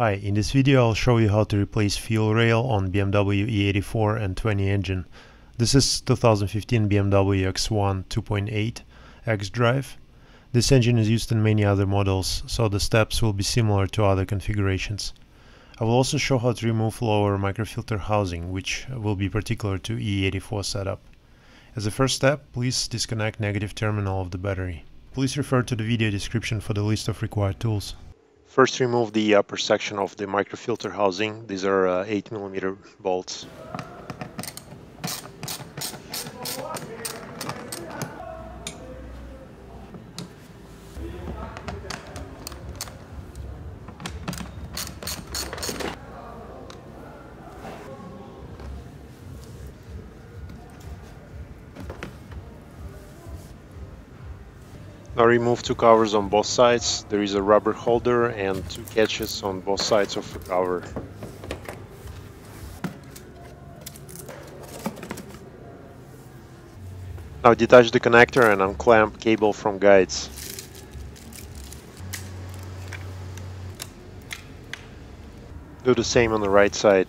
Hi, in this video I'll show you how to replace fuel rail on BMW E84 N20 engine. This is 2015 BMW X1 2.8 X-Drive. This engine is used in many other models, so the steps will be similar to other configurations. I will also show how to remove lower microfilter housing, which will be particular to E84 setup. As a first step, please disconnect negative terminal of the battery. Please refer to the video description for the list of required tools. First, remove the upper section of the microfilter housing. These are 8mm bolts. Now remove two covers on both sides. There is a rubber holder and two catches on both sides of the cover. Now detach the connector and unclamp cable from guides. Do the same on the right side.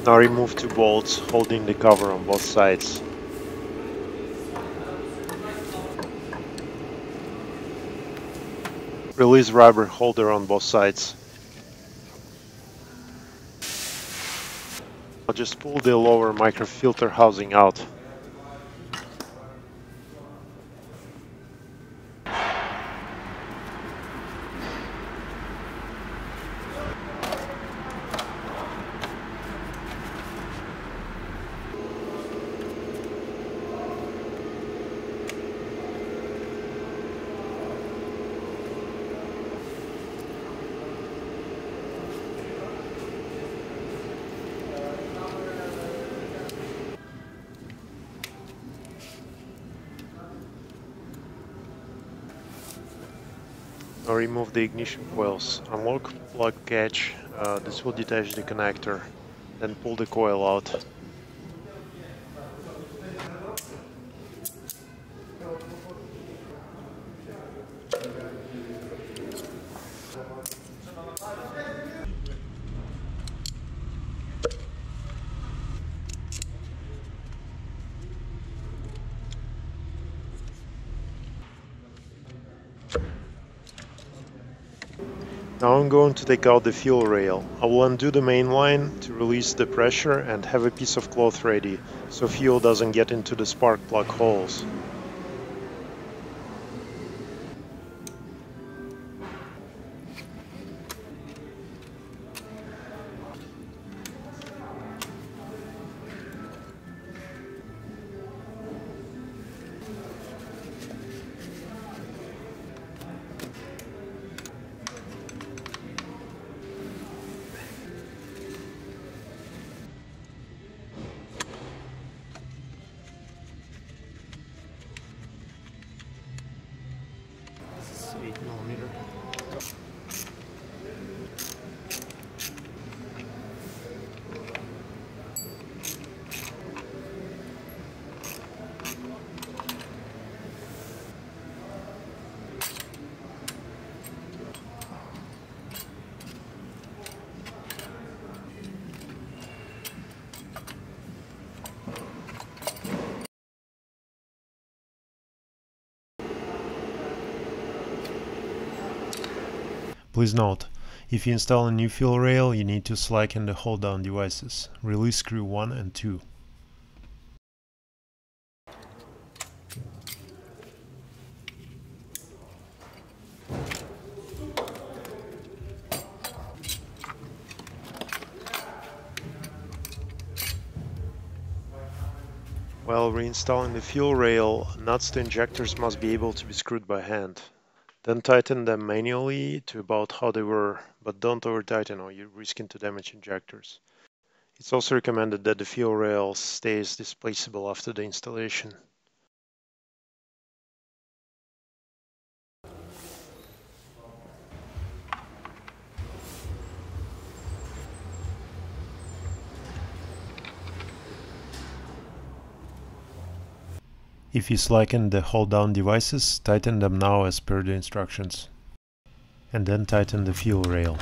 Now remove two bolts holding the cover on both sides. Release rubber holder on both sides. Now just pull the lower microfilter housing out. Now remove the ignition coils. Unlock plug catch. This will detach the connector. Then pull the coil out. Now I'm going to take out the fuel rail. I will undo the main line to release the pressure and have a piece of cloth ready, so fuel doesn't get into the spark plug holes. This is 8mm. Please note, if you install a new fuel rail, you need to slacken the hold down devices. Release screw 1 and 2. While reinstalling the fuel rail, nuts to injectors must be able to be screwed by hand. Then tighten them manually to about how they were, but don't over tighten or you're risking to damage injectors. It's also recommended that the fuel rail stays displaceable after the installation. If you slacken the hold down devices, tighten them now as per the instructions. And then tighten the fuel rail.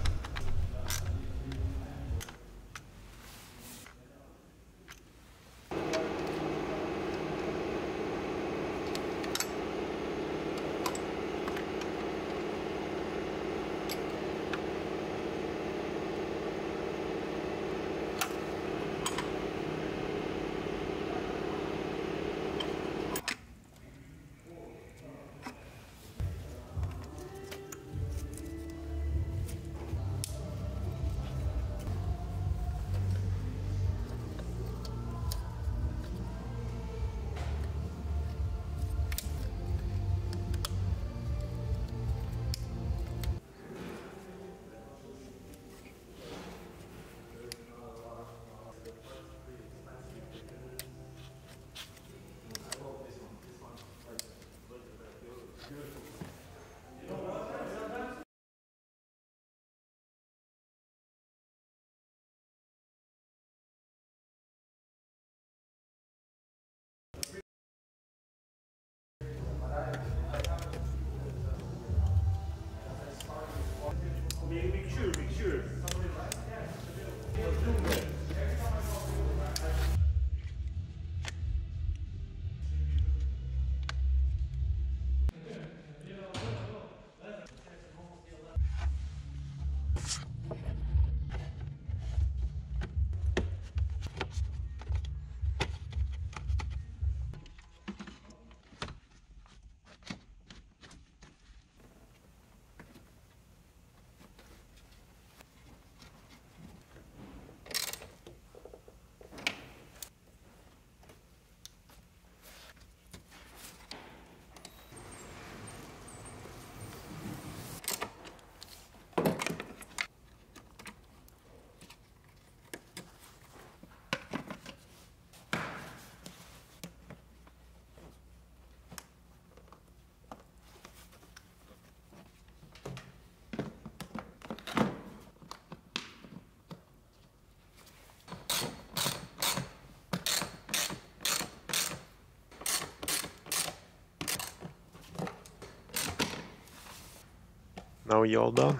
Now you're all done.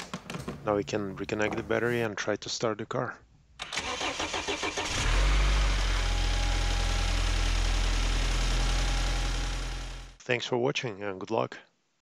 Now we can reconnect the battery and try to start the car. Thanks for watching and good luck.